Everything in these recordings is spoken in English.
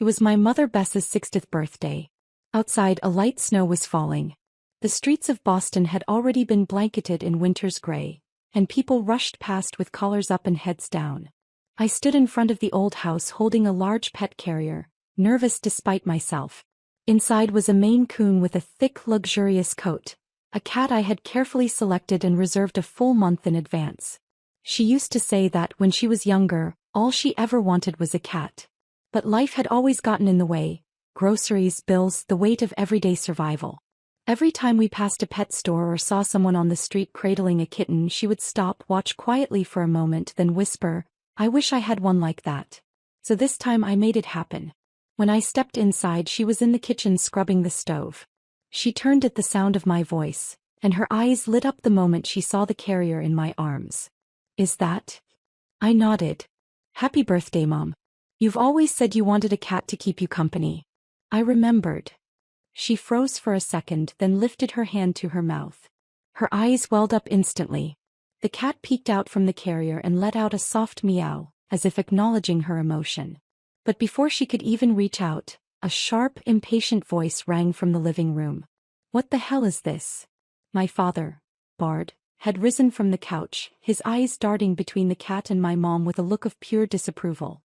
It was my mother Bess's 60th birthday. Outside, a light snow was falling. The streets of Boston had already been blanketed in winter's gray, and people rushed past with collars up and heads down. I stood in front of the old house holding a large pet carrier, nervous despite myself. Inside was a Maine Coon with a thick, luxurious coat, a cat I had carefully selected and reserved a full month in advance. She used to say that when she was younger, all she ever wanted was a cat. But life had always gotten in the way: groceries, bills, the weight of everyday survival. Every time we passed a pet store or saw someone on the street cradling a kitten, she would stop, watch quietly for a moment, then whisper, "I wish I had one like that." So this time I made it happen. When I stepped inside, she was in the kitchen scrubbing the stove. She turned at the sound of my voice, and her eyes lit up the moment she saw the carrier in my arms. "Is that?" I nodded. "Happy birthday, Mom. You've always said you wanted a cat to keep you company." I remembered. She froze for a second, then lifted her hand to her mouth. Her eyes welled up instantly. The cat peeked out from the carrier and let out a soft meow, as if acknowledging her emotion. But before she could even reach out, a sharp, impatient voice rang from the living room. "What the hell is this?" My father, Bard, had risen from the couch, his eyes darting between the cat and my mom with a look of pure disapproval.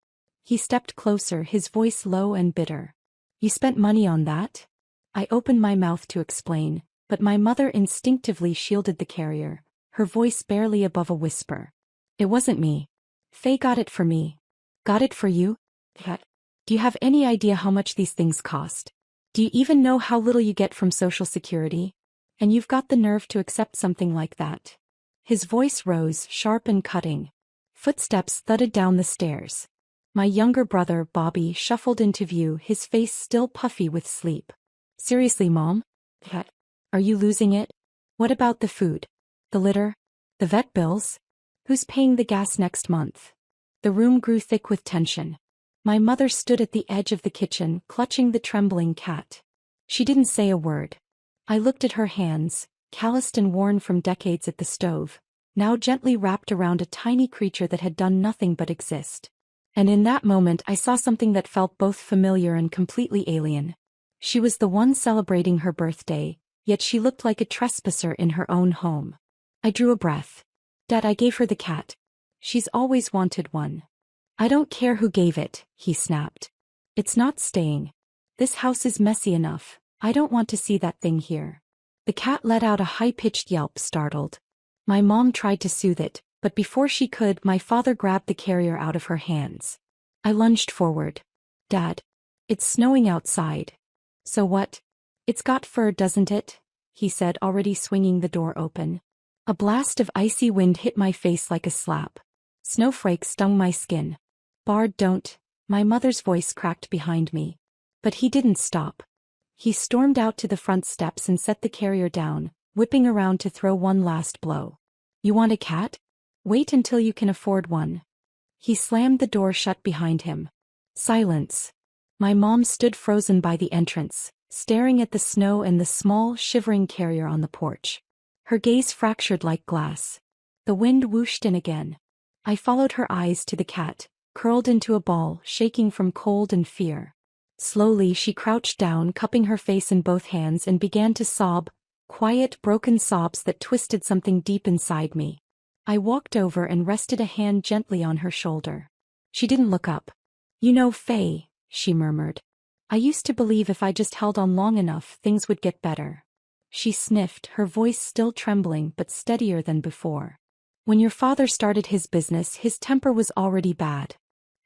He stepped closer, his voice low and bitter. "You spent money on that?" I opened my mouth to explain, but my mother instinctively shielded the carrier, her voice barely above a whisper. "It wasn't me. Faye got it for me." "Got it for you? Do you have any idea how much these things cost? Do you even know how little you get from Social Security? And you've got the nerve to accept something like that." His voice rose, sharp and cutting. Footsteps thudded down the stairs. My younger brother, Bobby, shuffled into view, his face still puffy with sleep. "Seriously, Mom? Are you losing it? What about the food? The litter? The vet bills? Who's paying the gas next month?" The room grew thick with tension. My mother stood at the edge of the kitchen, clutching the trembling cat. She didn't say a word. I looked at her hands, calloused and worn from decades at the stove, now gently wrapped around a tiny creature that had done nothing but exist. And in that moment I saw something that felt both familiar and completely alien. She was the one celebrating her birthday, yet she looked like a trespasser in her own home. I drew a breath. "Dad, I gave her the cat. She's always wanted one." "I don't care who gave it," he snapped. "It's not staying. This house is messy enough. I don't want to see that thing here." The cat let out a high-pitched yelp, startled. My mom tried to soothe it, but before she could, my father grabbed the carrier out of her hands. I lunged forward. "Dad, it's snowing outside." "So what? It's got fur, doesn't it?" he said, already swinging the door open. A blast of icy wind hit my face like a slap. Snowflakes stung my skin. "Bard, don't." My mother's voice cracked behind me. But he didn't stop. He stormed out to the front steps and set the carrier down, whipping around to throw one last blow. "You want a cat? Wait until you can afford one." He slammed the door shut behind him. Silence. My mom stood frozen by the entrance, staring at the snow and the small, shivering carrier on the porch. Her gaze fractured like glass. The wind whooshed in again. I followed her eyes to the cat, curled into a ball, shaking from cold and fear. Slowly she crouched down, cupping her face in both hands, and began to sob, quiet, broken sobs that twisted something deep inside me. I walked over and rested a hand gently on her shoulder. She didn't look up. "You know, Faye," she murmured, "I used to believe if I just held on long enough, things would get better." She sniffed, her voice still trembling but steadier than before. "When your father started his business, his temper was already bad.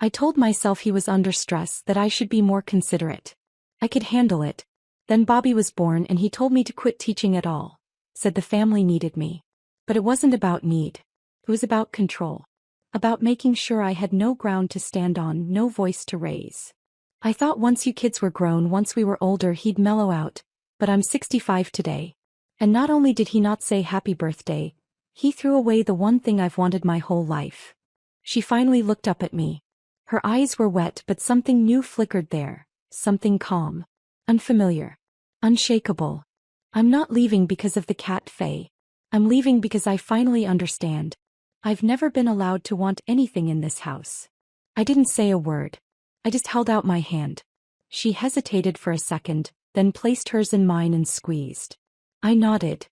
I told myself he was under stress, that I should be more considerate. I could handle it. Then Bobby was born and he told me to quit teaching at all. Said the family needed me. But it wasn't about need. It was about control. About making sure I had no ground to stand on, no voice to raise. I thought once you kids were grown, once we were older, he'd mellow out, but I'm 65 today. And not only did he not say happy birthday, he threw away the one thing I've wanted my whole life." She finally looked up at me. Her eyes were wet, but something new flickered there, something calm, unfamiliar, unshakable. "I'm not leaving because of the cat, Faye. I'm leaving because I finally understand. I've never been allowed to want anything in this house." I didn't say a word. I just held out my hand. She hesitated for a second, then placed hers in mine and squeezed. I nodded.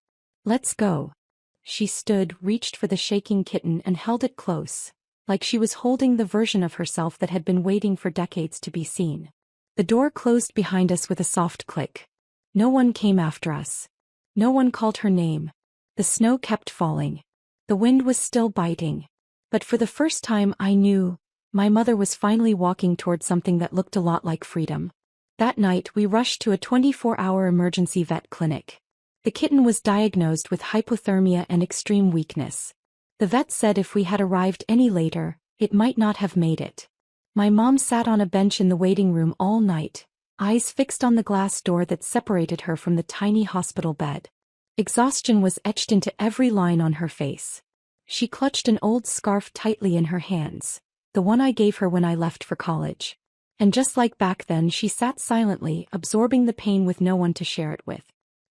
Let's go. She stood, reached for the shaking kitten and held it close, like she was holding the version of herself that had been waiting for decades to be seen. The door closed behind us with a soft click. No one came after us. No one called her name. The snow kept falling. The wind was still biting. But for the first time I knew, my mother was finally walking toward something that looked a lot like freedom. That night we rushed to a 24-hour emergency vet clinic. The kitten was diagnosed with hypothermia and extreme weakness. The vet said if we had arrived any later, it might not have made it. My mom sat on a bench in the waiting room all night, eyes fixed on the glass door that separated her from the tiny hospital bed. Exhaustion was etched into every line on her face. She clutched an old scarf tightly in her hands, the one I gave her when I left for college. And just like back then, she sat silently, absorbing the pain with no one to share it with.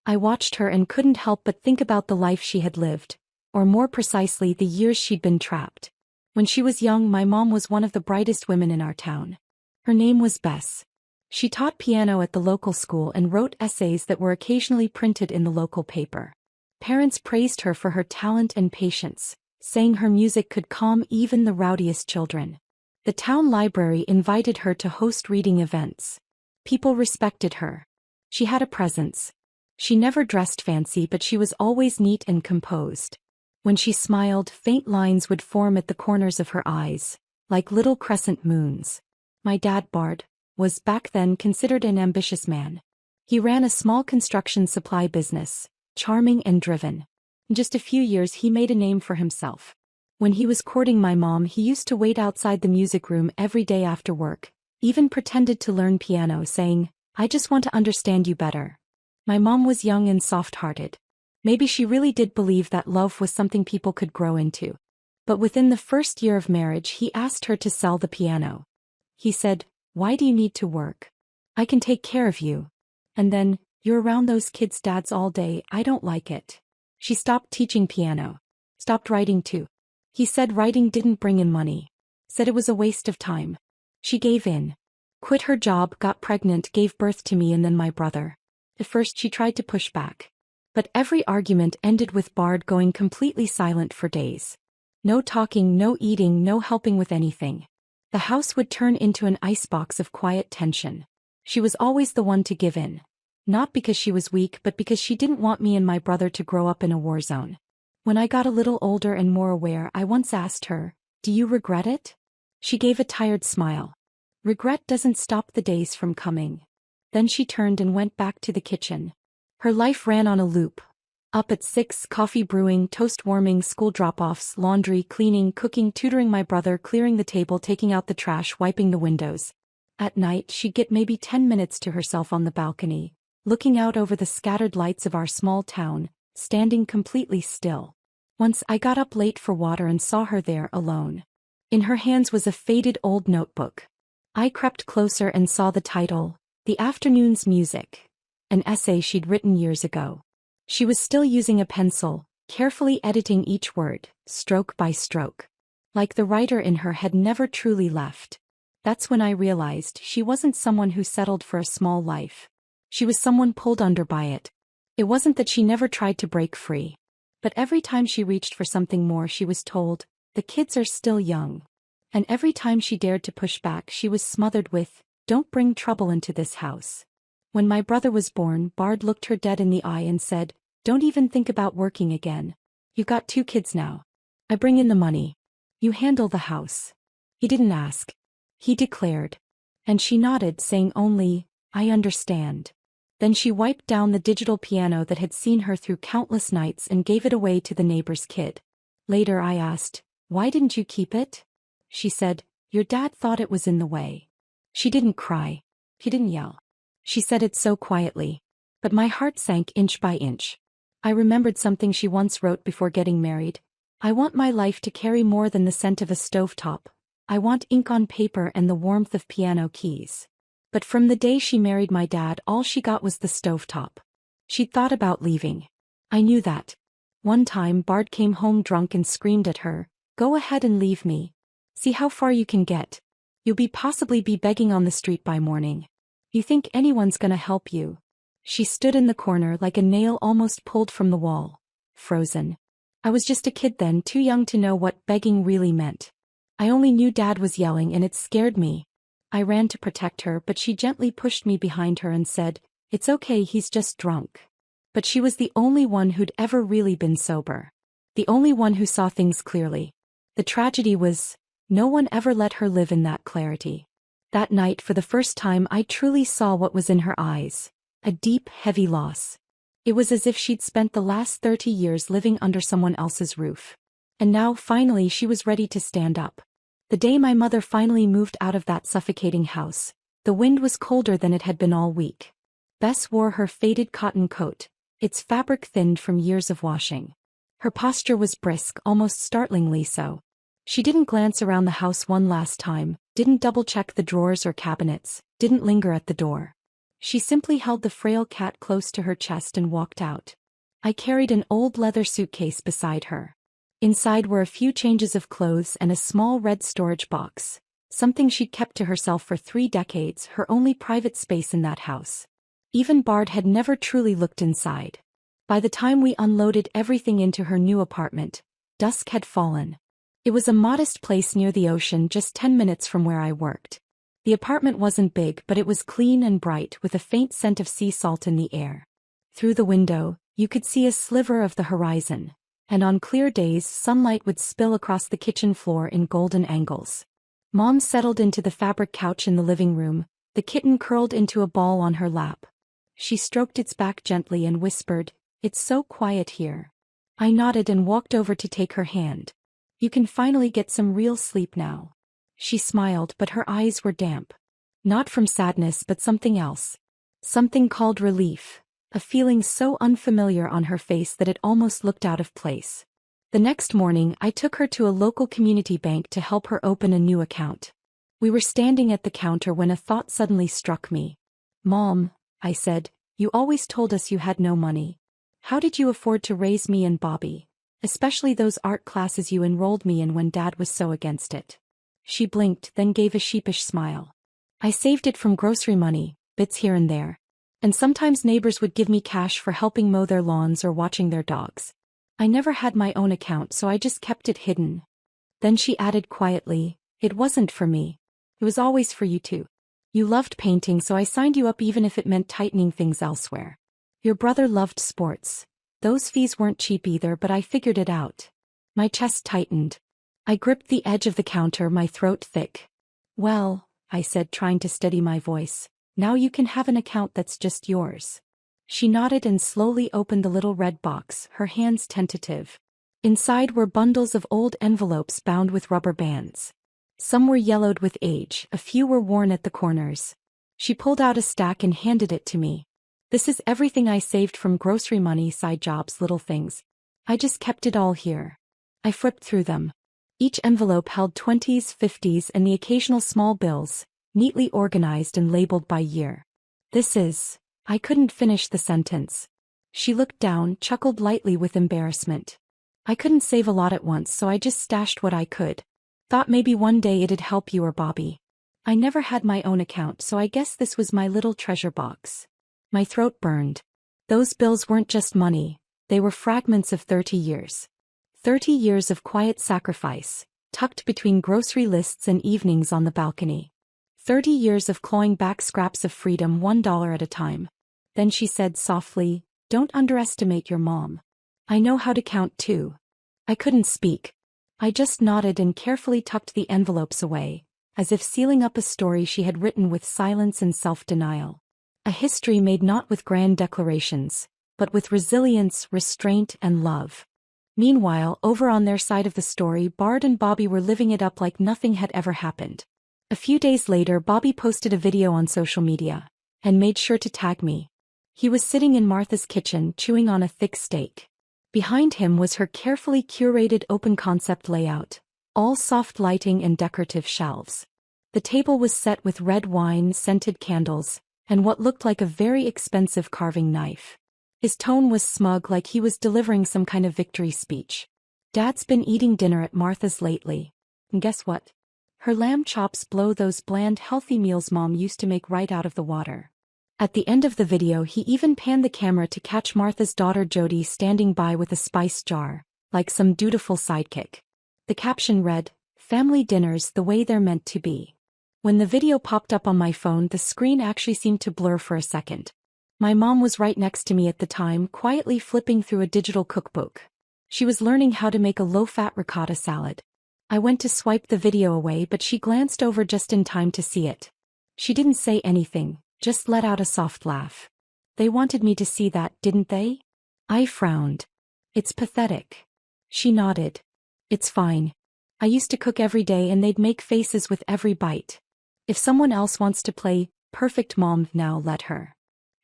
I watched her and couldn't help but think about the life she had lived, or more precisely the years she'd been trapped. When she was young, my mom was one of the brightest women in our town. Her name was Bess. She taught piano at the local school and wrote essays that were occasionally printed in the local paper. Parents praised her for her talent and patience, saying her music could calm even the rowdiest children. The town library invited her to host reading events. People respected her. She had a presence. She never dressed fancy, but she was always neat and composed. When she smiled, faint lines would form at the corners of her eyes, like little crescent moons. My dad, Bard, was back then considered an ambitious man. He ran a small construction supply business, charming and driven. In just a few years he made a name for himself. When he was courting my mom, he used to wait outside the music room every day after work, even pretended to learn piano, saying, "I just want to understand you better." My mom was young and soft-hearted. Maybe she really did believe that love was something people could grow into. But within the first year of marriage he asked her to sell the piano. He said, "Why do you need to work? I can take care of you." And then, "You're around those kids' dads all day, I don't like it." She stopped teaching piano. Stopped writing too. He said writing didn't bring in money. Said it was a waste of time. She gave in. Quit her job, got pregnant, gave birth to me and then my brother. At first she tried to push back. But every argument ended with Bard going completely silent for days. No talking, no eating, no helping with anything. The house would turn into an icebox of quiet tension. She was always the one to give in. Not because she was weak, but because she didn't want me and my brother to grow up in a war zone. When I got a little older and more aware, I once asked her, "Do you regret it?" She gave a tired smile. "Regret doesn't stop the days from coming." Then she turned and went back to the kitchen. Her life ran on a loop. Up at 6, coffee brewing, toast warming, school drop-offs, laundry, cleaning, cooking, tutoring my brother, clearing the table, taking out the trash, wiping the windows. At night, she'd get maybe 10 minutes to herself on the balcony, looking out over the scattered lights of our small town, standing completely still. Once I got up late for water and saw her there alone. In her hands was a faded old notebook. I crept closer and saw the title, "The Afternoon's Music," an essay she'd written years ago. She was still using a pencil, carefully editing each word, stroke by stroke. Like the writer in her had never truly left. That's when I realized she wasn't someone who settled for a small life. She was someone pulled under by it. It wasn't that she never tried to break free. But every time she reached for something more, she was told, "The kids are still young." And every time she dared to push back, she was smothered with, "Don't bring trouble into this house." When my brother was born, Bard looked her dead in the eye and said, "Don't even think about working again. You've got 2 kids now. I bring in the money. You handle the house." He didn't ask. He declared. And she nodded, saying only, "I understand." Then she wiped down the digital piano that had seen her through countless nights and gave it away to the neighbor's kid. Later I asked, "Why didn't you keep it?" She said, "Your dad thought it was in the way." She didn't cry. He didn't yell. She said it so quietly. But my heart sank inch by inch. I remembered something she once wrote before getting married. "I want my life to carry more than the scent of a stovetop. I want ink on paper and the warmth of piano keys." But from the day she married my dad, all she got was the stovetop. She'd thought about leaving. I knew that. One time Bard came home drunk and screamed at her, "Go ahead and leave me. See how far you can get. You'll possibly be begging on the street by morning." You think anyone's gonna help you? She stood in the corner like a nail almost pulled from the wall. Frozen. I was just a kid then, too young to know what begging really meant. I only knew Dad was yelling and it scared me. I ran to protect her, but she gently pushed me behind her and said, "It's okay, he's just drunk." But she was the only one who'd ever really been sober. The only one who saw things clearly. The tragedy was, no one ever let her live in that clarity. That night, for the first time, I truly saw what was in her eyes. A deep, heavy loss. It was as if she'd spent the last 30 years living under someone else's roof. And now, finally, she was ready to stand up. The day my mother finally moved out of that suffocating house, the wind was colder than it had been all week. Bess wore her faded cotton coat, its fabric thinned from years of washing. Her posture was brisk, almost startlingly so. She didn't glance around the house one last time, didn't double-check the drawers or cabinets, didn't linger at the door. She simply held the frail cat close to her chest and walked out. I carried an old leather suitcase beside her. Inside were a few changes of clothes and a small red storage box, something she'd kept to herself for 3 decades, her only private space in that house. Even Bard had never truly looked inside. By the time we unloaded everything into her new apartment, dusk had fallen. It was a modest place near the ocean, just 10 minutes from where I worked. The apartment wasn't big, but it was clean and bright, with a faint scent of sea salt in the air. Through the window, you could see a sliver of the horizon, and on clear days sunlight would spill across the kitchen floor in golden angles. Mom settled into the fabric couch in the living room, the kitten curled into a ball on her lap. She stroked its back gently and whispered, "It's so quiet here." I nodded and walked over to take her hand. "You can finally get some real sleep now." She smiled, but her eyes were damp. Not from sadness, but something else. Something called relief. A feeling so unfamiliar on her face that it almost looked out of place. The next morning, I took her to a local community bank to help her open a new account. We were standing at the counter when a thought suddenly struck me. "Mom," I said, "you always told us you had no money. How did you afford to raise me and Bobby? Especially those art classes you enrolled me in when Dad was so against it." She blinked, then gave a sheepish smile. "I saved it from grocery money, bits here and there. And sometimes neighbors would give me cash for helping mow their lawns or watching their dogs. I never had my own account, so I just kept it hidden." Then she added quietly, "It wasn't for me. It was always for you too. You loved painting, so I signed you up even if it meant tightening things elsewhere. Your brother loved sports. Those fees weren't cheap either, but I figured it out." My chest tightened. I gripped the edge of the counter, my throat thick. "Well," I said, trying to steady my voice, "now you can have an account that's just yours." She nodded and slowly opened the little red box, her hands tentative. Inside were bundles of old envelopes bound with rubber bands. Some were yellowed with age, a few were worn at the corners. She pulled out a stack and handed it to me. "This is everything I saved from grocery money, side jobs, little things. I just kept it all here." I flipped through them. Each envelope held 20s, 50s, and the occasional small bills, neatly organized and labeled by year. "This is..." I couldn't finish the sentence. She looked down, chuckled lightly with embarrassment. "I couldn't save a lot at once, so I just stashed what I could. Thought maybe one day it'd help you or Bobby. I never had my own account, so I guess this was my little treasure box." My throat burned. Those bills weren't just money, they were fragments of 30 years. 30 years of quiet sacrifice, tucked between grocery lists and evenings on the balcony. 30 years of clawing back scraps of freedom, $1 at a time. Then she said softly, "Don't underestimate your mom. I know how to count too." I couldn't speak. I just nodded and carefully tucked the envelopes away, as if sealing up a story she had written with silence and self-denial. A history made not with grand declarations, but with resilience, restraint, and love. Meanwhile, over on their side of the story, Bard and Bobby were living it up like nothing had ever happened. A few days later, Bobby posted a video on social media, and made sure to tag me. He was sitting in Martha's kitchen, chewing on a thick steak. Behind him was her carefully curated open-concept layout, all soft lighting and decorative shelves. The table was set with red wine, scented candles, and what looked like a very expensive carving knife. His tone was smug, like he was delivering some kind of victory speech. "Dad's been eating dinner at Martha's lately. And guess what? Her lamb chops blow those bland healthy meals Mom used to make right out of the water. At the end of the video he even panned the camera to catch Martha's daughter Jody standing by with a spice jar, like some dutiful sidekick. The caption read, "Family dinners the way they're meant to be." When the video popped up on my phone the screen actually seemed to blur for a second. My mom was right next to me at the time, quietly flipping through a digital cookbook. She was learning how to make a low-fat ricotta salad. I went to swipe the video away but she glanced over just in time to see it. She didn't say anything, just let out a soft laugh. They wanted me to see that, didn't they? I frowned. It's pathetic. She nodded. It's fine. I used to cook every day and they'd make faces with every bite. If someone else wants to play perfect mom now, let her.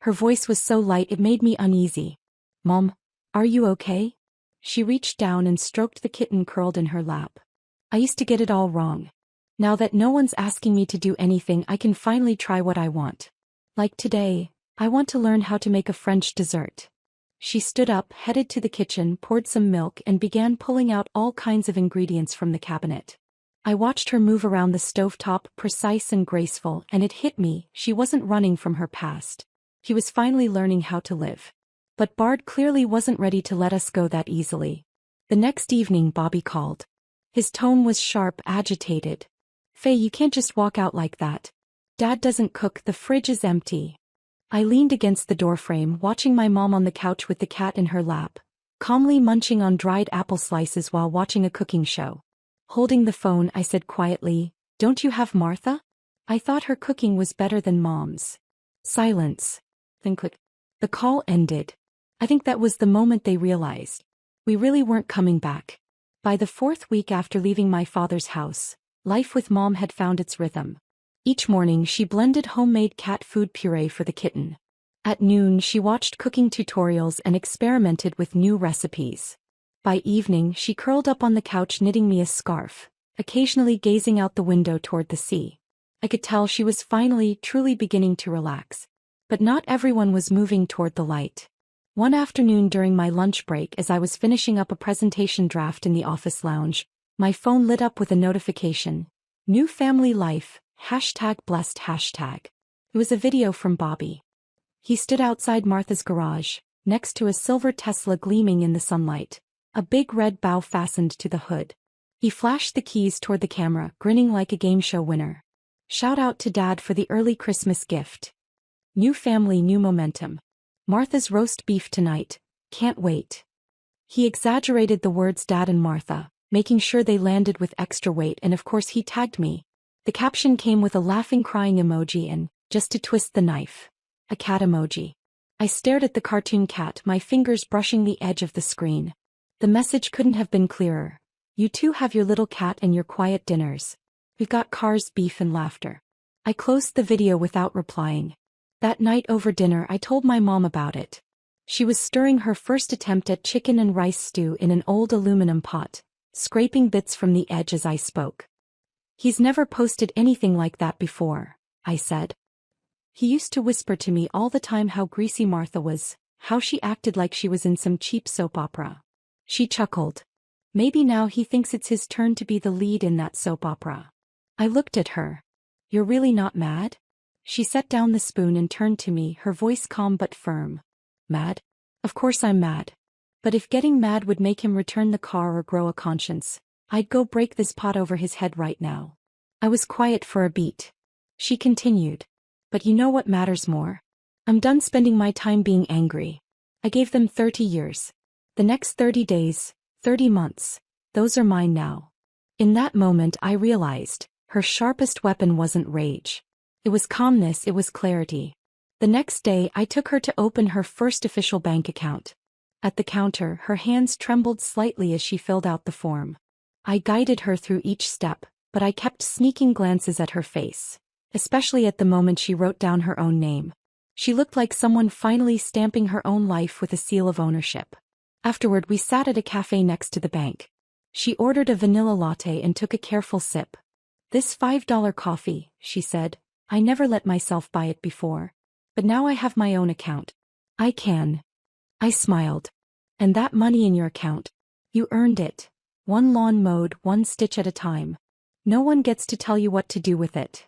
Her voice was so light it made me uneasy. Mom, are you okay? She reached down and stroked the kitten curled in her lap. I used to get it all wrong. Now that no one's asking me to do anything I can finally try what I want. Like today, I want to learn how to make a French dessert. She stood up, headed to the kitchen, poured some milk and began pulling out all kinds of ingredients from the cabinet. I watched her move around the stovetop, precise and graceful, and it hit me, she wasn't running from her past. He was finally learning how to live. But Bard clearly wasn't ready to let us go that easily. The next evening Bobby called. His tone was sharp, agitated. "Faye, you can't just walk out like that. Dad doesn't cook, the fridge is empty." I leaned against the doorframe, watching my mom on the couch with the cat in her lap, calmly munching on dried apple slices while watching a cooking show. Holding the phone I said quietly, "Don't you have Martha? I thought her cooking was better than Mom's." Silence. Then click. The call ended. I think that was the moment they realized. We really weren't coming back. By the 4th week after leaving my father's house, life with Mom had found its rhythm. Each morning she blended homemade cat food puree for the kitten. At noon she watched cooking tutorials and experimented with new recipes. By evening she curled up on the couch knitting me a scarf, occasionally gazing out the window toward the sea. I could tell she was finally, truly beginning to relax. But not everyone was moving toward the light. One afternoon during my lunch break as I was finishing up a presentation draft in the office lounge, my phone lit up with a notification. New family life, #blessed #. It was a video from Bobby. He stood outside Martha's garage, next to a silver Tesla gleaming in the sunlight, a big red bow fastened to the hood. He flashed the keys toward the camera, grinning like a game show winner. "Shout out to Dad for the early Christmas gift. New family, new momentum. Martha's roast beef tonight, can't wait." He exaggerated the words Dad and Martha, making sure they landed with extra weight, and of course he tagged me. The caption came with a laughing crying emoji and, just to twist the knife, a cat emoji. I stared at the cartoon cat, my fingers brushing the edge of the screen. The message couldn't have been clearer. You too have your little cat and your quiet dinners. We've got cars, beef and laughter. I closed the video without replying. That night over dinner I told my mom about it. She was stirring her first attempt at chicken and rice stew in an old aluminum pot, scraping bits from the edge as I spoke. "He's never posted anything like that before," I said. "He used to whisper to me all the time how greasy Martha was, how she acted like she was in some cheap soap opera." She chuckled. "Maybe now he thinks it's his turn to be the lead in that soap opera." I looked at her. "You're really not mad?" She set down the spoon and turned to me, her voice calm but firm. "Mad? Of course I'm mad. But if getting mad would make him return the car or grow a conscience, I'd go break this pot over his head right now." I was quiet for a beat. She continued. "But you know what matters more? I'm done spending my time being angry. I gave them 30 years. The next 30 days, 30 months, those are mine now." In that moment I realized, her sharpest weapon wasn't rage. It was calmness, it was clarity. The next day I took her to open her first official bank account. At the counter her hands trembled slightly as she filled out the form. I guided her through each step, but I kept sneaking glances at her face, especially at the moment she wrote down her own name. She looked like someone finally stamping her own life with a seal of ownership. Afterward we sat at a cafe next to the bank. She ordered a vanilla latte and took a careful sip. "This $5 coffee," she said. "I never let myself buy it before. But now I have my own account. I can." I smiled. "And that money in your account? You earned it. One lawn mowed, one stitch at a time." No one gets to tell you what to do with it.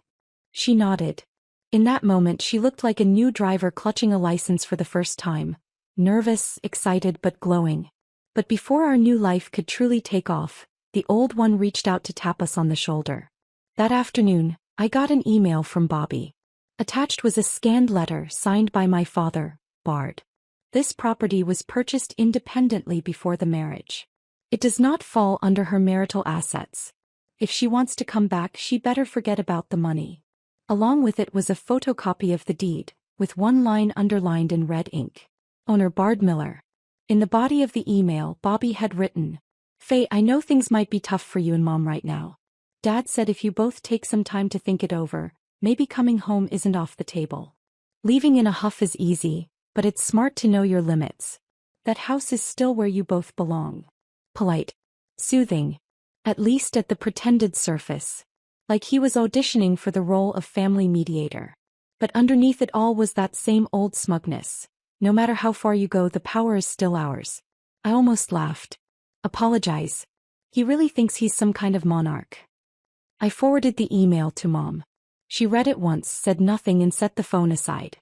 She nodded. In that moment she looked like a new driver clutching a license for the first time. Nervous, excited but glowing. But before our new life could truly take off, the old one reached out to tap us on the shoulder. That afternoon, I got an email from Bobby. Attached was a scanned letter signed by my father, Bard. This property was purchased independently before the marriage. It does not fall under her marital assets. If she wants to come back, she better forget about the money. Along with it was a photocopy of the deed, with one line underlined in red ink. Owner Bard Miller. In the body of the email, Bobby had written, "Faye, I know things might be tough for you and Mom right now. Dad said if you both take some time to think it over, maybe coming home isn't off the table. Leaving in a huff is easy, but it's smart to know your limits. That house is still where you both belong." Polite. Soothing. At least at the pretended surface. Like he was auditioning for the role of family mediator. But underneath it all was that same old smugness. No matter how far you go, the power is still ours. I almost laughed. Apologize. He really thinks he's some kind of monarch. I forwarded the email to Mom. She read it once, said nothing and set the phone aside.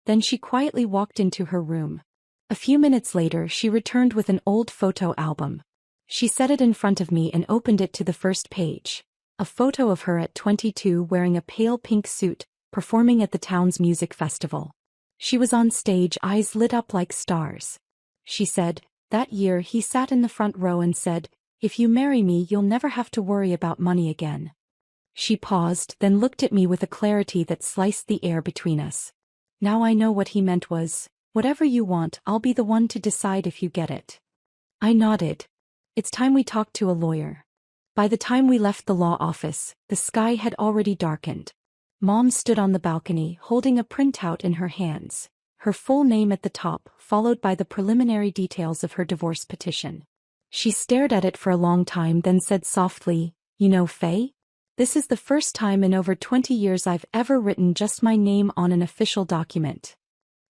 Then she quietly walked into her room. A few minutes later she returned with an old photo album. She set it in front of me and opened it to the first page. A photo of her at 22 wearing a pale pink suit, performing at the town's music festival. She was on stage, eyes lit up like stars. She said, "That year he sat in the front row and said, 'If you marry me you'll never have to worry about money again.'" She paused, then looked at me with a clarity that sliced the air between us. Now I know what he meant was, "Whatever you want, I'll be the one to decide if you get it." I nodded. It's time we talked to a lawyer. By the time we left the law office, the sky had already darkened. Mom stood on the balcony, holding a printout in her hands, her full name at the top, followed by the preliminary details of her divorce petition. She stared at it for a long time, then said softly, "You know, Faye? This is the first time in over 20 years I've ever written just my name on an official document."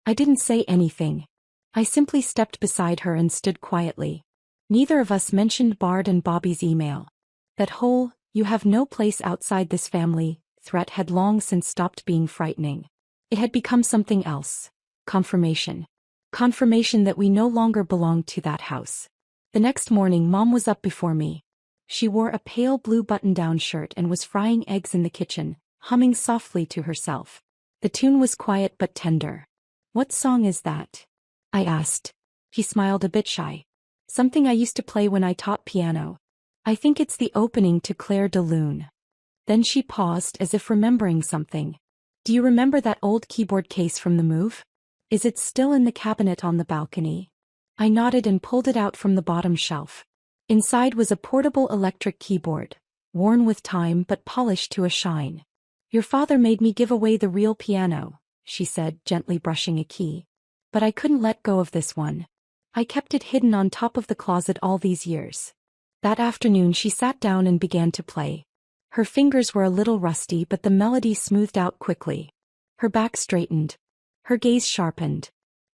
I didn't say anything. I simply stepped beside her and stood quietly. Neither of us mentioned Bard and Bobby's email. That whole, "you have no place outside this family," threat had long since stopped being frightening. It had become something else. Confirmation. Confirmation that we no longer belonged to that house. The next morning Mom was up before me. She wore a pale blue button-down shirt and was frying eggs in the kitchen, humming softly to herself. The tune was quiet but tender. "What song is that?" I asked. He smiled a bit shy. "Something I used to play when I taught piano. I think it's the opening to Claire de Lune." Then she paused as if remembering something. "Do you remember that old keyboard case from the move? Is it still in the cabinet on the balcony?" I nodded and pulled it out from the bottom shelf. Inside was a portable electric keyboard, worn with time but polished to a shine. "Your father made me give away the real piano," she said, gently brushing a key. "But I couldn't let go of this one. I kept it hidden on top of the closet all these years." That afternoon she sat down and began to play. Her fingers were a little rusty but the melody smoothed out quickly. Her back straightened. Her gaze sharpened.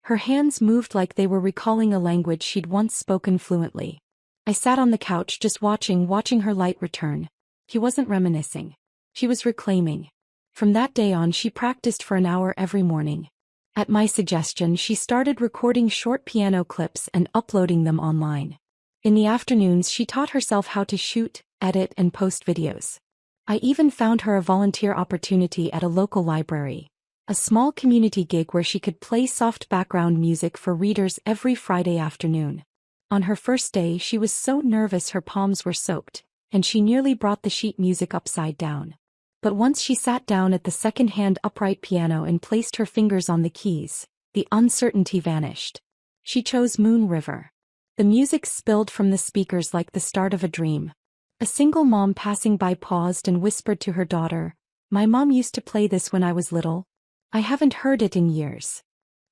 Her hands moved like they were recalling a language she'd once spoken fluently. I sat on the couch just watching her light return. He wasn't reminiscing. She was reclaiming. From that day on she practiced for an hour every morning. At my suggestion she started recording short piano clips and uploading them online. In the afternoons she taught herself how to shoot, edit and post videos. I even found her a volunteer opportunity at a local library. A small community gig where she could play soft background music for readers every Friday afternoon. On her first day she was so nervous her palms were soaked, and she nearly brought the sheet music upside down. But once she sat down at the second-hand upright piano and placed her fingers on the keys, the uncertainty vanished. She chose Moon River. The music spilled from the speakers like the start of a dream. A single mom passing by paused and whispered to her daughter, "My mom used to play this when I was little. I haven't heard it in years."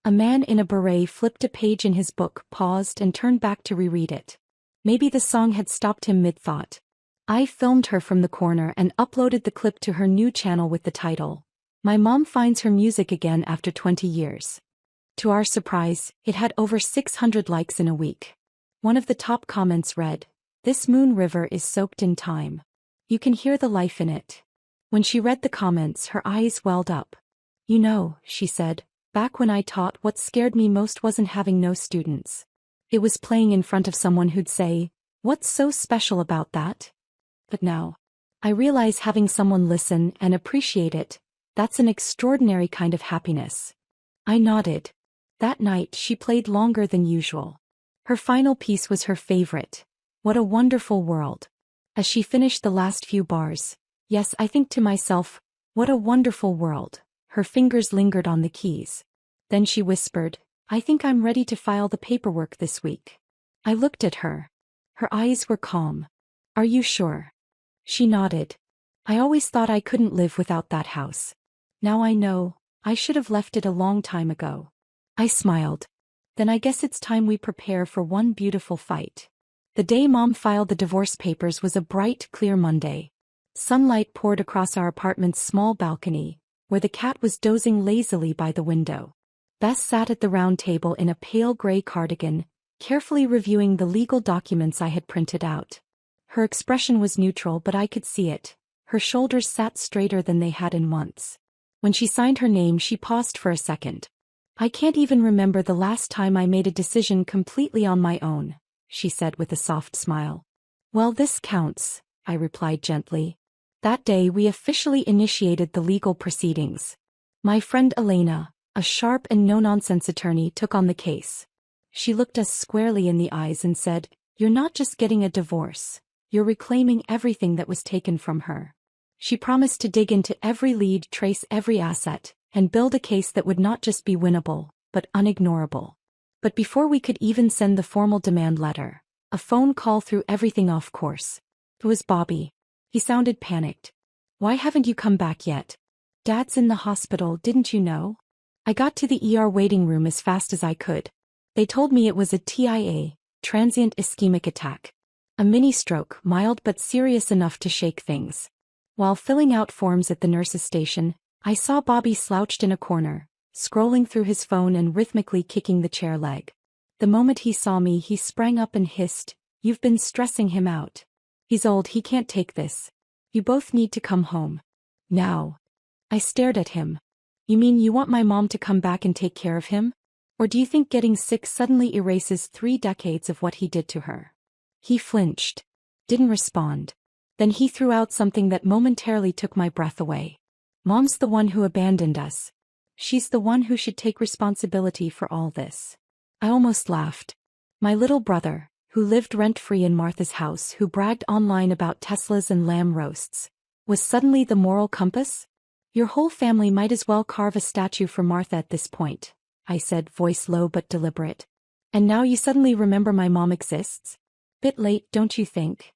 A man in a beret flipped a page in his book, paused and turned back to reread it. Maybe the song had stopped him mid-thought. I filmed her from the corner and uploaded the clip to her new channel with the title, "My Mom Finds Her Music Again After 20 Years. To our surprise, it had over 600 likes in a week. One of the top comments read, "This Moon River is soaked in time. You can hear the life in it." When she read the comments, her eyes welled up. "You know," she said, "back when I taught, what scared me most wasn't having no students. It was playing in front of someone who'd say, 'What's so special about that?' But now, I realize having someone listen and appreciate it, that's an extraordinary kind of happiness." I nodded. That night she played longer than usual. Her final piece was her favorite. "What a Wonderful World." As she finished the last few bars, "Yes, I think to myself, what a wonderful world." Her fingers lingered on the keys. Then she whispered, "I think I'm ready to file the paperwork this week." I looked at her. Her eyes were calm. "Are you sure?" She nodded. "I always thought I couldn't live without that house. Now I know, I should have left it a long time ago." I smiled. "Then I guess it's time we prepare for one beautiful fight." The day Mom filed the divorce papers was a bright, clear Monday. Sunlight poured across our apartment's small balcony, where the cat was dozing lazily by the window. Bess sat at the round table in a pale gray cardigan, carefully reviewing the legal documents I had printed out. Her expression was neutral, but I could see it. Her shoulders sat straighter than they had in months. When she signed her name, she paused for a second. "I can't even remember the last time I made a decision completely on my own," she said with a soft smile. "Well, this counts," I replied gently. That day we officially initiated the legal proceedings. My friend Elena, a sharp and no-nonsense attorney, took on the case. She looked us squarely in the eyes and said, "You're not just getting a divorce, you're reclaiming everything that was taken from her." She promised to dig into every lead, trace every asset, and build a case that would not just be winnable, but unignorable. But before we could even send the formal demand letter, a phone call threw everything off course. It was Bobby. He sounded panicked. "Why haven't you come back yet? Dad's in the hospital, didn't you know?" I got to the ER waiting room as fast as I could. They told me it was a TIA, transient ischemic attack. A mini stroke, mild but serious enough to shake things. While filling out forms at the nurse's station, I saw Bobby slouched in a corner, scrolling through his phone and rhythmically kicking the chair leg. The moment he saw me, he sprang up and hissed, "You've been stressing him out. He's old, he can't take this. You both need to come home. Now." I stared at him. "You mean you want my mom to come back and take care of him? Or do you think getting sick suddenly erases 3 decades of what he did to her?" He flinched. Didn't respond. Then he threw out something that momentarily took my breath away. "Mom's the one who abandoned us. She's the one who should take responsibility for all this." I almost laughed. My little brother, who lived rent-free in Martha's house, who bragged online about Teslas and lamb roasts, was suddenly the moral compass? "Your whole family might as well carve a statue for Martha at this point," I said, voice low but deliberate. "And now you suddenly remember my mom exists? Bit late, don't you think?"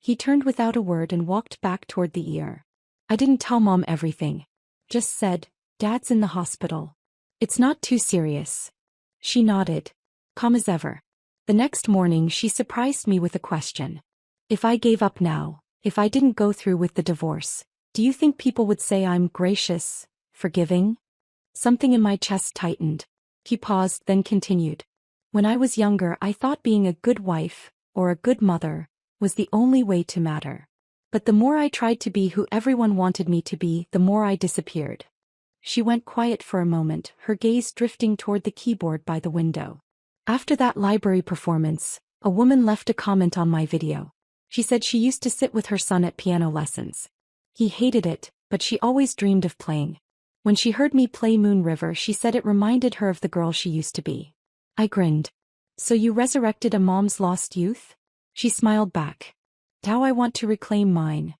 He turned without a word and walked back toward the ER. "I didn't tell Mom everything. Just said, Dad's in the hospital. It's not too serious." She nodded. Calm as ever. The next morning she surprised me with a question. "If I gave up now, if I didn't go through with the divorce, do you think people would say I'm gracious, forgiving?" Something in my chest tightened. He paused, then continued. "When I was younger, I thought being a good wife, or a good mother, was the only way to matter. But the more I tried to be who everyone wanted me to be, the more I disappeared." She went quiet for a moment, her gaze drifting toward the keyboard by the window. "After that library performance, a woman left a comment on my video. She said she used to sit with her son at piano lessons. He hated it, but she always dreamed of playing. When she heard me play Moon River, she said it reminded her of the girl she used to be." I grinned. "So you resurrected a mom's lost youth?" She smiled back. "Now I want to reclaim mine."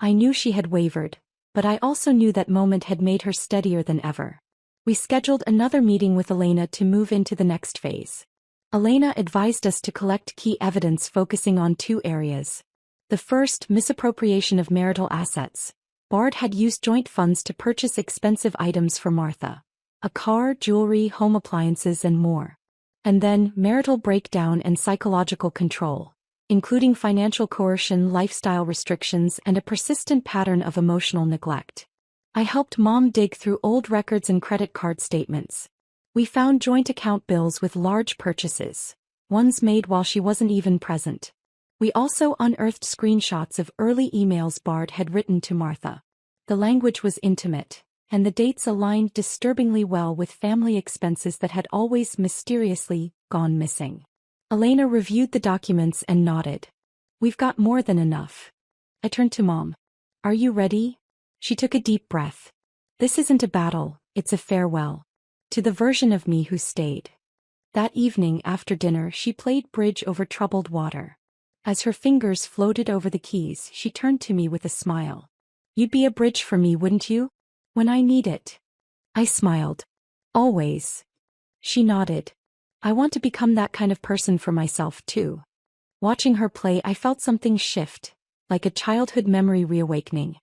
I knew she had wavered, but I also knew that moment had made her steadier than ever. We scheduled another meeting with Elena to move into the next phase. Elena advised us to collect key evidence focusing on 2 areas. The first, misappropriation of marital assets. Bard had used joint funds to purchase expensive items for Martha. A car, jewelry, home appliances, and more. And then, marital breakdown and psychological control, including financial coercion, lifestyle restrictions, and a persistent pattern of emotional neglect. I helped Mom dig through old records and credit card statements. We found joint account bills with large purchases, ones made while she wasn't even present. We also unearthed screenshots of early emails Bard had written to Martha. The language was intimate, and the dates aligned disturbingly well with family expenses that had always mysteriously gone missing. Elena reviewed the documents and nodded. We've got more than enough. I turned to Mom. Are you ready? She took a deep breath. This isn't a battle, it's a farewell. To the version of me who stayed. That evening after dinner she played bridge over troubled water. As her fingers floated over the keys she turned to me with a smile. You'd be a bridge for me, wouldn't you? When I need it. I smiled. Always. She nodded. I want to become that kind of person for myself too. Watching her play I felt something shift, like a childhood memory reawakening.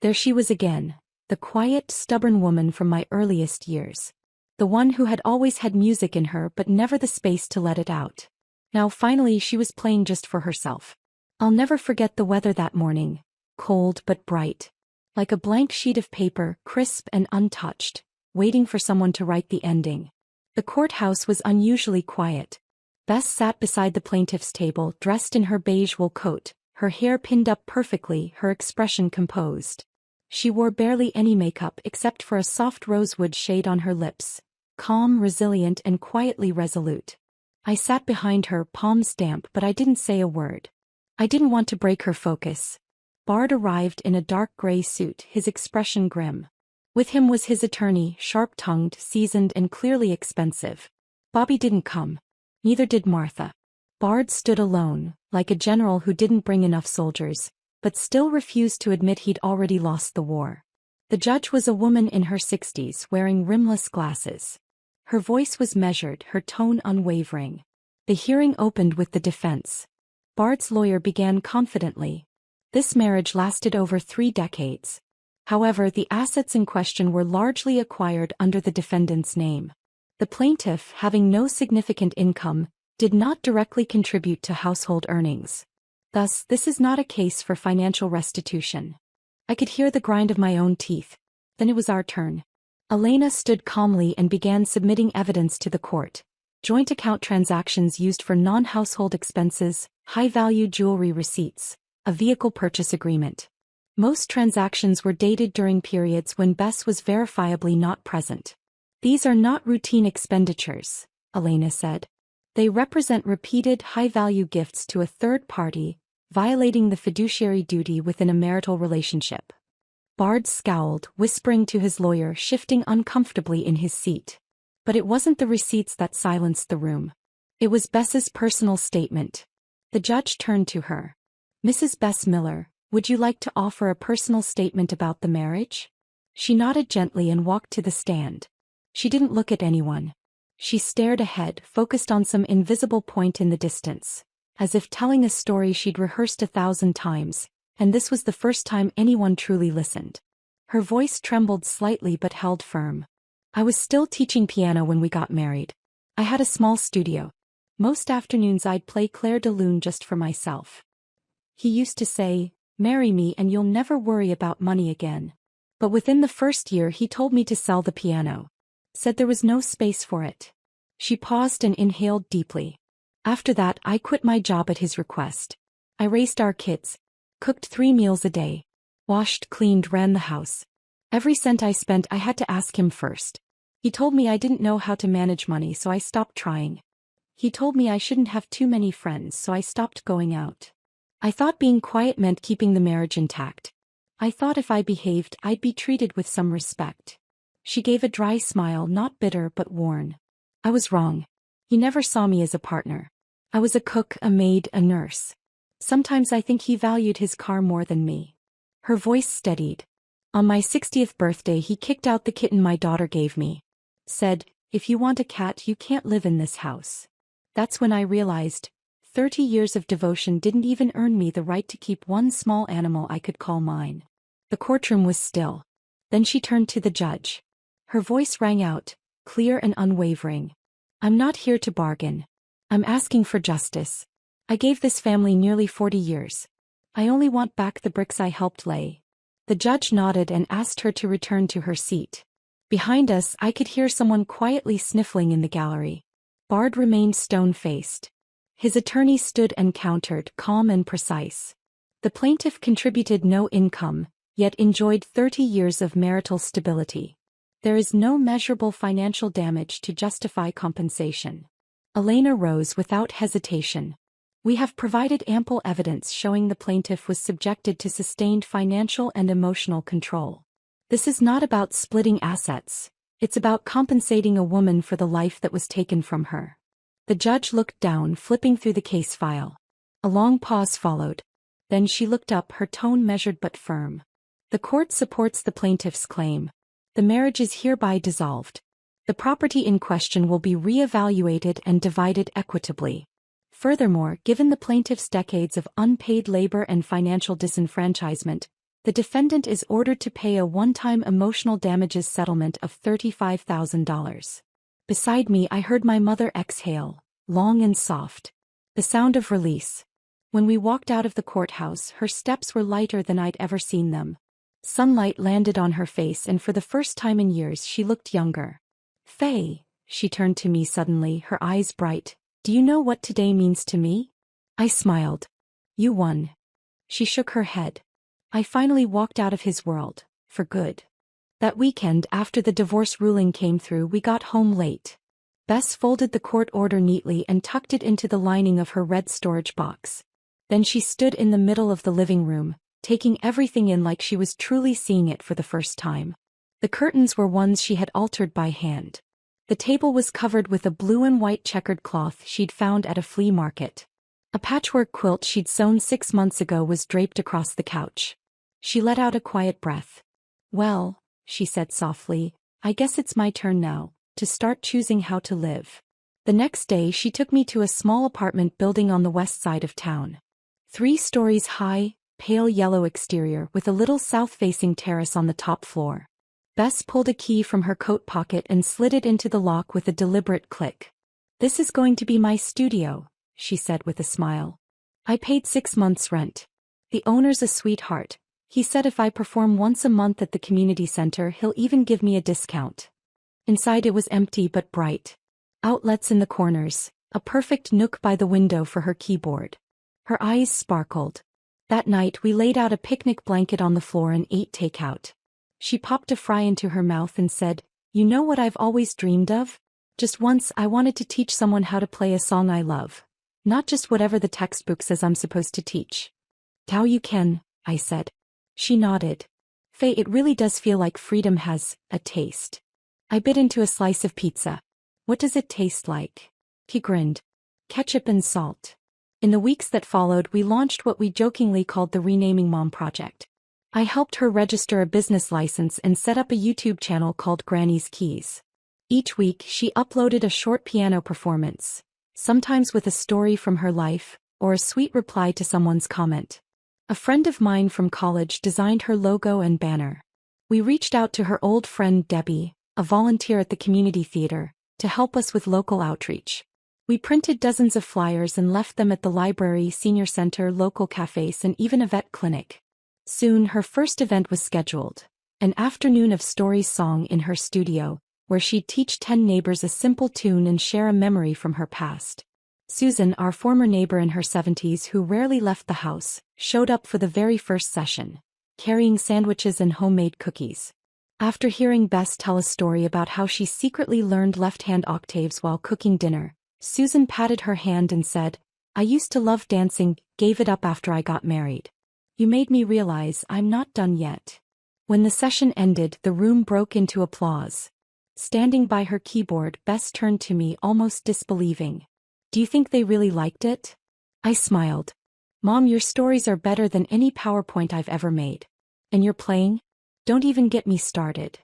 There she was again, the quiet, stubborn woman from my earliest years. The one who had always had music in her but never the space to let it out. Now finally she was playing just for herself. I'll never forget the weather that morning, cold but bright. Like a blank sheet of paper, crisp and untouched, waiting for someone to write the ending. The courthouse was unusually quiet. Bess sat beside the plaintiff's table, dressed in her beige wool coat, her hair pinned up perfectly, her expression composed. She wore barely any makeup except for a soft rosewood shade on her lips, calm, resilient and quietly resolute. I sat behind her, palms damp, but I didn't say a word. I didn't want to break her focus. Bard arrived in a dark gray suit, his expression grim. With him was his attorney, sharp-tongued, seasoned and clearly expensive. Bobby didn't come. Neither did Martha. Bard stood alone, like a general who didn't bring enough soldiers, but still refused to admit he'd already lost the war. The judge was a woman in her 60s wearing rimless glasses. Her voice was measured, her tone unwavering. The hearing opened with the defense. Bard's lawyer began confidently. This marriage lasted over 3 decades. However, the assets in question were largely acquired under the defendant's name. The plaintiff, having no significant income, did not directly contribute to household earnings. Thus, this is not a case for financial restitution. I could hear the grind of my own teeth. Then it was our turn. Elena stood calmly and began submitting evidence to the court. Joint account transactions used for non-household expenses, high-value jewelry receipts, a vehicle purchase agreement. Most transactions were dated during periods when Bess was verifiably not present. These are not routine expenditures, Elena said. They represent repeated high-value gifts to a third party, violating the fiduciary duty within a marital relationship. Bard scowled, whispering to his lawyer, shifting uncomfortably in his seat. But it wasn't the receipts that silenced the room. It was Bess's personal statement. The judge turned to her. Mrs. Bess Miller, would you like to offer a personal statement about the marriage? She nodded gently and walked to the stand. She didn't look at anyone. She stared ahead, focused on some invisible point in the distance, as if telling a story she'd rehearsed 1,000 times, and this was the first time anyone truly listened. Her voice trembled slightly but held firm. I was still teaching piano when we got married. I had a small studio. Most afternoons I'd play Clair de Lune just for myself. He used to say, "Marry me and you'll never worry about money again." But within the first year he told me to sell the piano. Said there was no space for it. She paused and inhaled deeply. After that I quit my job at his request. I raised our kids. Cooked 3 meals a day. Washed, cleaned, ran the house. Every cent I spent I had to ask him first. He told me I didn't know how to manage money, so I stopped trying. He told me I shouldn't have too many friends, so I stopped going out. I thought being quiet meant keeping the marriage intact. I thought if I behaved, I'd be treated with some respect. She gave a dry smile, not bitter but worn. I was wrong. He never saw me as a partner. I was a cook, a maid, a nurse. Sometimes I think he valued his car more than me. Her voice steadied. On my 60th birthday he kicked out the kitten my daughter gave me. Said, "If you want a cat you can't live in this house." That's when I realized, 30 years of devotion didn't even earn me the right to keep one small animal I could call mine. The courtroom was still. Then she turned to the judge. Her voice rang out, clear and unwavering. I'm not here to bargain. I'm asking for justice. I gave this family nearly 40 years. I only want back the bricks I helped lay. The judge nodded and asked her to return to her seat. Behind us I could hear someone quietly sniffling in the gallery. Bard remained stone-faced. His attorney stood and countered, calm and precise. The plaintiff contributed no income, yet enjoyed 30 years of marital stability. There is no measurable financial damage to justify compensation. Elena rose without hesitation. We have provided ample evidence showing the plaintiff was subjected to sustained financial and emotional control. This is not about splitting assets. It's about compensating a woman for the life that was taken from her. The judge looked down, flipping through the case file. A long pause followed. Then she looked up, her tone measured but firm. The court supports the plaintiff's claim. The marriage is hereby dissolved. The property in question will be re-evaluated and divided equitably. Furthermore, given the plaintiff's decades of unpaid labor and financial disenfranchisement, the defendant is ordered to pay a one-time emotional damages settlement of $35,000. Beside me, I heard my mother exhale, long and soft. The sound of release. When we walked out of the courthouse, her steps were lighter than I'd ever seen them. Sunlight landed on her face, and for the first time in years she looked younger. "Faye," she turned to me suddenly, her eyes bright. "Do you know what today means to me?" I smiled. "You won." She shook her head. I finally walked out of his world, for good. That weekend, after the divorce ruling came through, we got home late. Bess folded the court order neatly and tucked it into the lining of her red storage box. Then she stood in the middle of the living room, taking everything in like she was truly seeing it for the first time. The curtains were ones she had altered by hand. The table was covered with a blue and white checkered cloth she'd found at a flea market. A patchwork quilt she'd sewn 6 months ago was draped across the couch. She let out a quiet breath. "Well," she said softly, "I guess it's my turn now, to start choosing how to live." The next day she took me to a small apartment building on the west side of town. 3 stories high, pale yellow exterior with a little south-facing terrace on the top floor. Bess pulled a key from her coat pocket and slid it into the lock with a deliberate click. "This is going to be my studio," she said with a smile. "I paid 6 months' rent. The owner's a sweetheart. He said if I perform once a month at the community center, he'll even give me a discount." Inside it was empty but bright. Outlets in the corners, a perfect nook by the window for her keyboard. Her eyes sparkled. That night we laid out a picnic blanket on the floor and ate takeout. She popped a fry into her mouth and said, "You know what I've always dreamed of? Just once I wanted to teach someone how to play a song I love. Not just whatever the textbook says I'm supposed to teach." "How you can," I said. She nodded. "Faye, it really does feel like freedom has a taste." I bit into a slice of pizza. "What does it taste like?" He grinned. "Ketchup and salt." In the weeks that followed, we launched what we jokingly called the Renaming Mom Project. I helped her register a business license and set up a YouTube channel called Granny's Keys. Each week, she uploaded a short piano performance, sometimes with a story from her life, or a sweet reply to someone's comment. A friend of mine from college designed her logo and banner. We reached out to her old friend Debbie, a volunteer at the community theater, to help us with local outreach. We printed dozens of flyers and left them at the library, senior center, local cafes, and even a vet clinic. Soon her first event was scheduled, an afternoon of story song in her studio, where she'd teach 10 neighbors a simple tune and share a memory from her past. Susan, our former neighbor in her 70s who rarely left the house, showed up for the very first session, carrying sandwiches and homemade cookies. After hearing Bess tell a story about how she secretly learned left-hand octaves while cooking dinner, Susan patted her hand and said, "I used to love dancing, gave it up after I got married. You made me realize I'm not done yet." When the session ended, the room broke into applause. Standing by her keyboard, Bess turned to me, almost disbelieving. "Do you think they really liked it?" I smiled. "Mom, your stories are better than any PowerPoint I've ever made. And you're playing? Don't even get me started."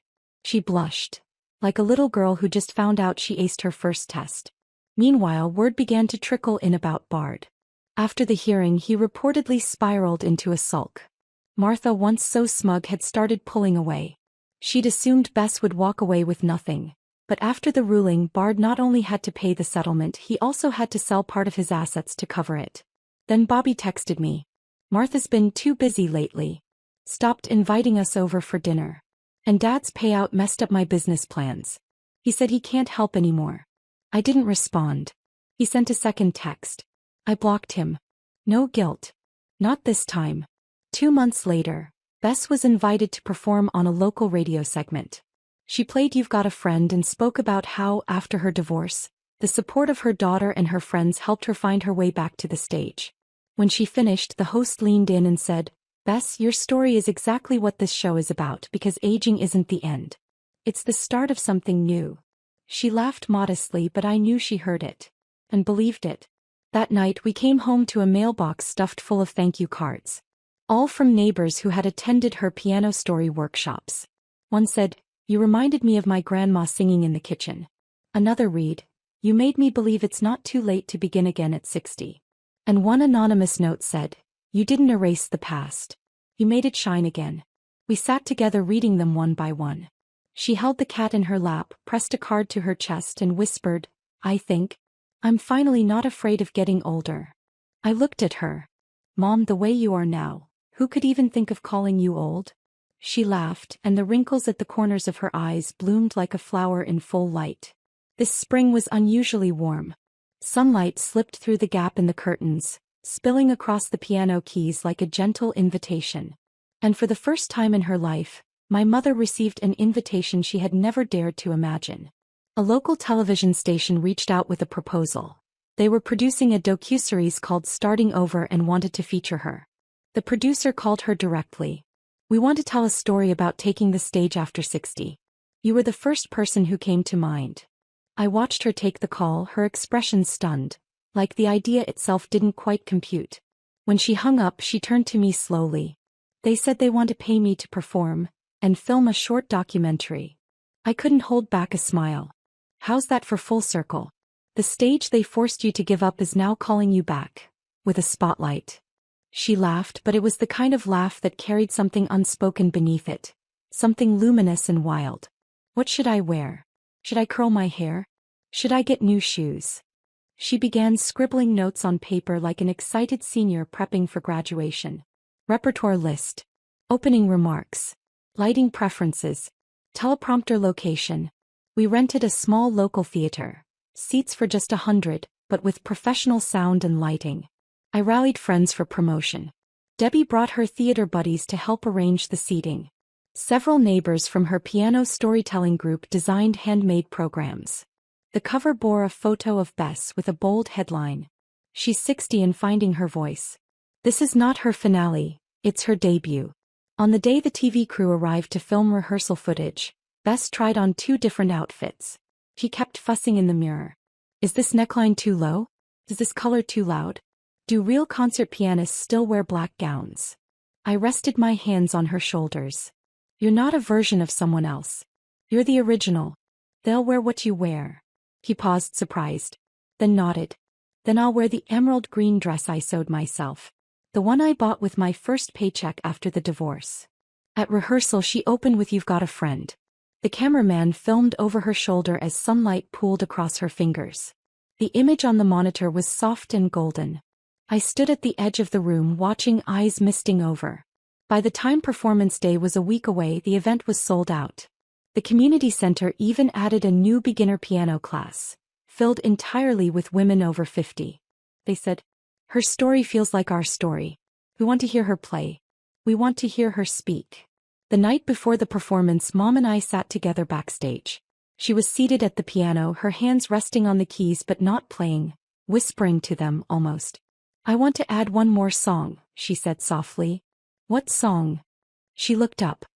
She blushed, like a little girl who just found out she aced her first test. Meanwhile, word began to trickle in about Bard. After the hearing, he reportedly spiraled into a sulk. Martha, once so smug, had started pulling away. She'd assumed Bess would walk away with nothing. But after the ruling, Bard not only had to pay the settlement, he also had to sell part of his assets to cover it. Then Bobby texted me. "Martha's been too busy lately. Stopped inviting us over for dinner. And Dad's payout messed up my business plans. He said he can't help anymore." I didn't respond. He sent a second text. I blocked him. No guilt. Not this time. 2 months later, Bess was invited to perform on a local radio segment. She played You've Got a Friend and spoke about how, after her divorce, the support of her daughter and her friends helped her find her way back to the stage. When she finished, the host leaned in and said, "Bess, your story is exactly what this show is about because aging isn't the end. It's the start of something new." She laughed modestly, but I knew she heard it. And believed it. That night we came home to a mailbox stuffed full of thank you cards. All from neighbors who had attended her piano story workshops. One said, "You reminded me of my grandma singing in the kitchen." Another read, "You made me believe it's not too late to begin again at 60. And one anonymous note said, "You didn't erase the past. You made it shine again." We sat together reading them one by one. She held the cat in her lap, pressed a card to her chest and whispered, "I think I'm finally not afraid of getting older." I looked at her. "Mom, the way you are now, who could even think of calling you old?" She laughed, and the wrinkles at the corners of her eyes bloomed like a flower in full light. This spring was unusually warm. Sunlight slipped through the gap in the curtains, spilling across the piano keys like a gentle invitation. And for the first time in her life, my mother received an invitation she had never dared to imagine. A local television station reached out with a proposal. They were producing a docuseries called Starting Over and wanted to feature her. The producer called her directly. "We want to tell a story about taking the stage after 60. You were the first person who came to mind." I watched her take the call, her expression stunned, like the idea itself didn't quite compute. When she hung up, she turned to me slowly. "They said they want to pay me to perform and film a short documentary." I couldn't hold back a smile. "How's that for full circle? The stage they forced you to give up is now calling you back, with a spotlight." She laughed, but it was the kind of laugh that carried something unspoken beneath it, something luminous and wild. "What should I wear? Should I curl my hair? Should I get new shoes?" She began scribbling notes on paper like an excited senior prepping for graduation. Repertoire list. Opening remarks. Lighting preferences. Teleprompter location. We rented a small local theater. Seats for just 100, but with professional sound and lighting. I rallied friends for promotion. Debbie brought her theater buddies to help arrange the seating. Several neighbors from her piano storytelling group designed handmade programs. The cover bore a photo of Bess with a bold headline. "She's 60 and finding her voice." This is not her finale, it's her debut. On the day the TV crew arrived to film rehearsal footage, Bess tried on 2 different outfits. She kept fussing in the mirror. "Is this neckline too low? Is this color too loud? Do real concert pianists still wear black gowns?" I rested my hands on her shoulders. "You're not a version of someone else. You're the original. They'll wear what you wear." He paused, surprised. Then nodded. "Then I'll wear the emerald green dress I sewed myself. The one I bought with my first paycheck after the divorce." At rehearsal she opened with You've Got a Friend. The cameraman filmed over her shoulder as sunlight pooled across her fingers. The image on the monitor was soft and golden. I stood at the edge of the room watching, eyes misting over. By the time performance day was a week away, the event was sold out. The community center even added a new beginner piano class, filled entirely with women over 50. They said, "Her story feels like our story. We want to hear her play. We want to hear her speak." The night before the performance, Mom and I sat together backstage. She was seated at the piano, her hands resting on the keys but not playing, whispering to them almost. "I want to add one more song," she said softly. "What song?" She looked up.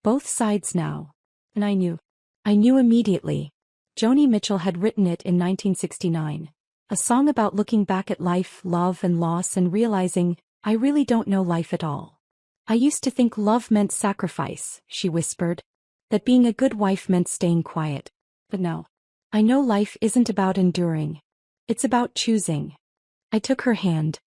Both sides now. And I knew. I knew immediately. Joni Mitchell had written it in 1969. A song about looking back at life, love and loss and realizing, I really don't know life at all. "I used to think love meant sacrifice," she whispered. "That being a good wife meant staying quiet. But now, I know life isn't about enduring. It's about choosing." I took her hand.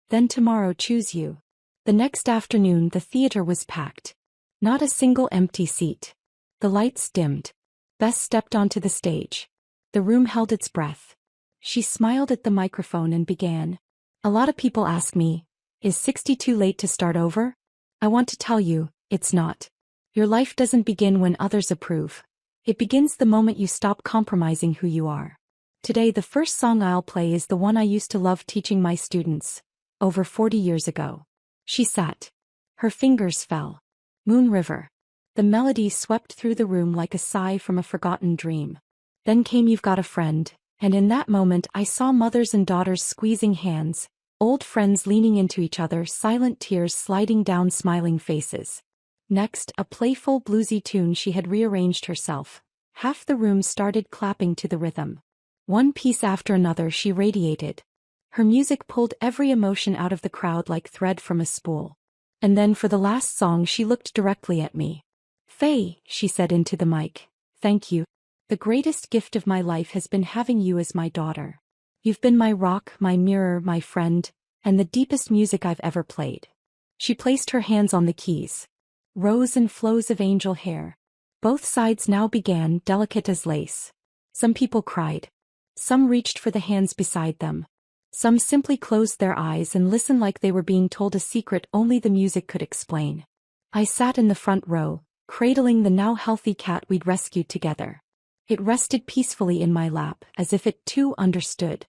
"Then tomorrow choose you." The next afternoon the theater was packed. Not a single empty seat. The lights dimmed. Bess stepped onto the stage. The room held its breath. She smiled at the microphone and began. "A lot of people ask me, is 60 too late to start over? I want to tell you, it's not. Your life doesn't begin when others approve. It begins the moment you stop compromising who you are." Today the first song I'll play is the one I used to love teaching my students, over 40 years ago. She sat. Her fingers fell. Moon River. The melody swept through the room like a sigh from a forgotten dream. Then came You've Got a Friend, and in that moment I saw mothers and daughters squeezing hands, old friends leaning into each other, silent tears sliding down smiling faces. Next, a playful bluesy tune she had rearranged herself. Half the room started clapping to the rhythm. One piece after another she radiated. Her music pulled every emotion out of the crowd like thread from a spool. And then for the last song she looked directly at me. "Faye," she said into the mic, "thank you. The greatest gift of my life has been having you as my daughter. You've been my rock, my mirror, my friend, and the deepest music I've ever played." She placed her hands on the keys. Rows and flows of angel hair. Both sides now began, delicate as lace. Some people cried. Some reached for the hands beside them. Some simply closed their eyes and listened like they were being told a secret only the music could explain. I sat in the front row, cradling the now healthy cat we'd rescued together. It rested peacefully in my lap, as if it too understood.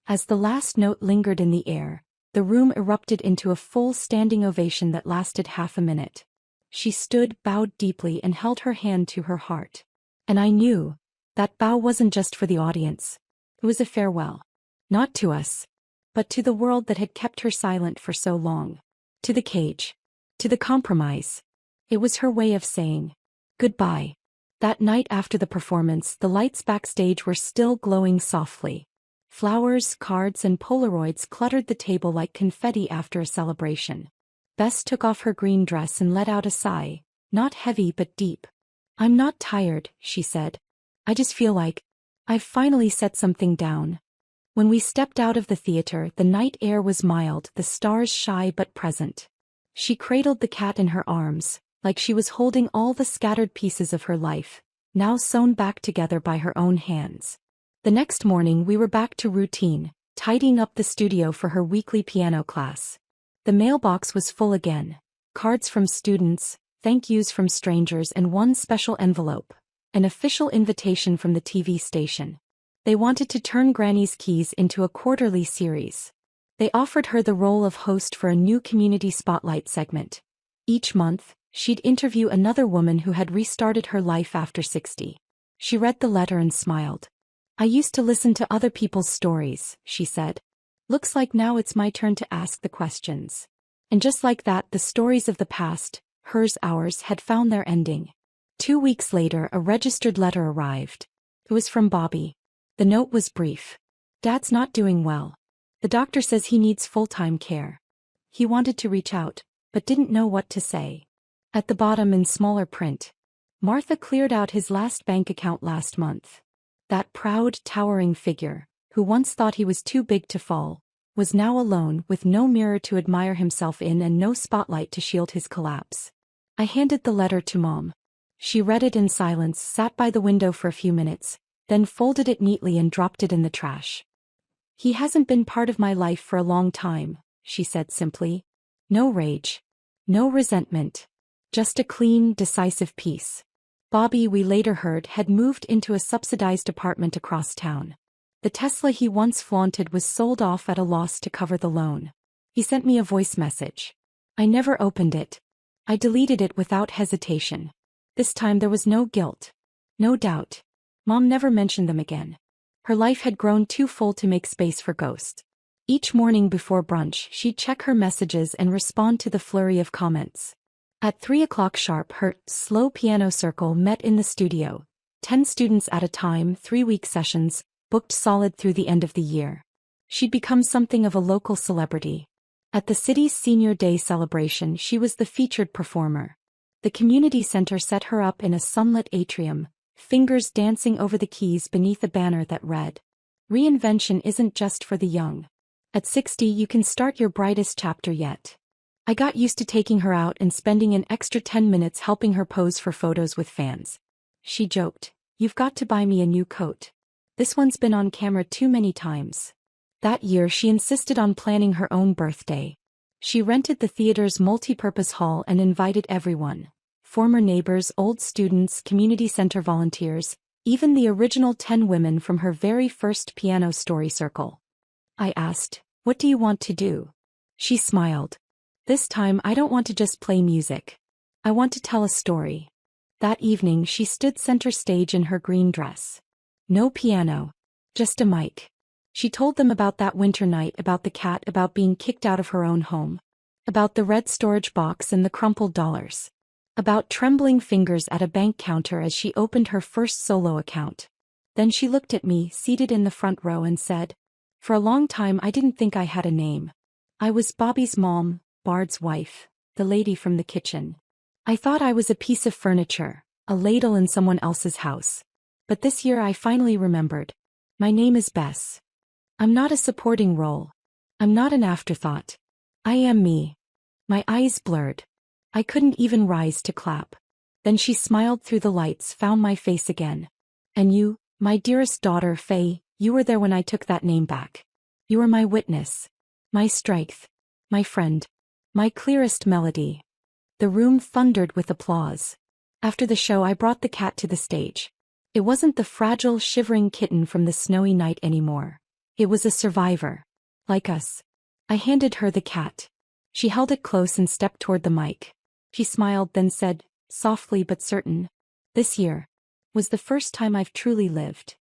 As the last note lingered in the air, the room erupted into a full standing ovation that lasted half a minute. She stood, bowed deeply, and held her hand to her heart. And I knew that bow wasn't just for the audience. It was a farewell. Not to us, but to the world that had kept her silent for so long. To the cage. To the compromise. It was her way of saying goodbye. That night after the performance, the lights backstage were still glowing softly. Flowers, cards, and Polaroids cluttered the table like confetti after a celebration. Bess took off her green dress and let out a sigh, not heavy but deep. "I'm not tired," she said. "I just feel like I've finally set something down." When we stepped out of the theater, the night air was mild, the stars shy but present. She cradled the cat in her arms, like she was holding all the scattered pieces of her life, now sewn back together by her own hands. The next morning we were back to routine, tidying up the studio for her weekly piano class. The mailbox was full again. Cards from students, thank yous from strangers, and one special envelope, an official invitation from the TV station. They wanted to turn Granny's Keys into a quarterly series. They offered her the role of host for a new community spotlight segment. Each month, she'd interview another woman who had restarted her life after 60. She read the letter and smiled. "I used to listen to other people's stories," she said. "Looks like now it's my turn to ask the questions." And just like that, the stories of the past, hers, ours, had found their ending. 2 weeks later, a registered letter arrived. It was from Bobby. The note was brief. "Dad's not doing well. The doctor says he needs full-time care." He wanted to reach out, but didn't know what to say. At the bottom in smaller print, "Martha cleared out his last bank account last month." That proud, towering figure, who once thought he was too big to fall, was now alone, with no mirror to admire himself in and no spotlight to shield his collapse. I handed the letter to Mom. She read it in silence, sat by the window for a few minutes, then folded it neatly and dropped it in the trash. "He hasn't been part of my life for a long time," she said simply. No rage. No resentment. Just a clean, decisive peace. Bobby, we later heard, had moved into a subsidized apartment across town. The Tesla he once flaunted was sold off at a loss to cover the loan. He sent me a voice message. I never opened it. I deleted it without hesitation. This time there was no guilt. No doubt. Mom never mentioned them again. Her life had grown too full to make space for ghosts. Each morning before brunch, she'd check her messages and respond to the flurry of comments. At 3 o'clock sharp, her slow piano circle met in the studio. 10 students at a time, 3-week sessions, booked solid through the end of the year. She'd become something of a local celebrity. At the city's Senior Day celebration, she was the featured performer. The community center set her up in a sunlit atrium, fingers dancing over the keys beneath a banner that read, "Reinvention isn't just for the young. At 60 you can start your brightest chapter yet." I got used to taking her out and spending an extra 10 minutes helping her pose for photos with fans. She joked, "You've got to buy me a new coat. This one's been on camera too many times." That year she insisted on planning her own birthday. She rented the theater's multi-purpose hall and invited everyone. Former neighbors, old students, community center volunteers, Even the original 10 women from her very first piano story circle. I asked, "What do you want to do?" She smiled. "This time I don't want to just play music. I want to tell a story." That evening she stood center stage in her green dress. No piano. Just a mic. She told them about that winter night, about the cat, about being kicked out of her own home. About the red storage box and the crumpled dollars. About trembling fingers at a bank counter as she opened her first solo account. Then she looked at me, seated in the front row, and said, "For a long time I didn't think I had a name. I was Bobby's mom, Bard's wife, the lady from the kitchen. I thought I was a piece of furniture, a ladle in someone else's house. But this year I finally remembered. My name is Bess. I'm not a supporting role. I'm not an afterthought. I am me." My eyes blurred. I couldn't even rise to clap. Then she smiled through the lights, found my face again. "And you, my dearest daughter Faye, you were there when I took that name back. You were my witness. My strength. My friend. My clearest melody." The room thundered with applause. After the show I brought the cat to the stage. It wasn't the fragile, shivering kitten from the snowy night anymore. It was a survivor. Like us. I handed her the cat. She held it close and stepped toward the mic. She smiled, then said, softly but certain, "This year was the first time I've truly lived."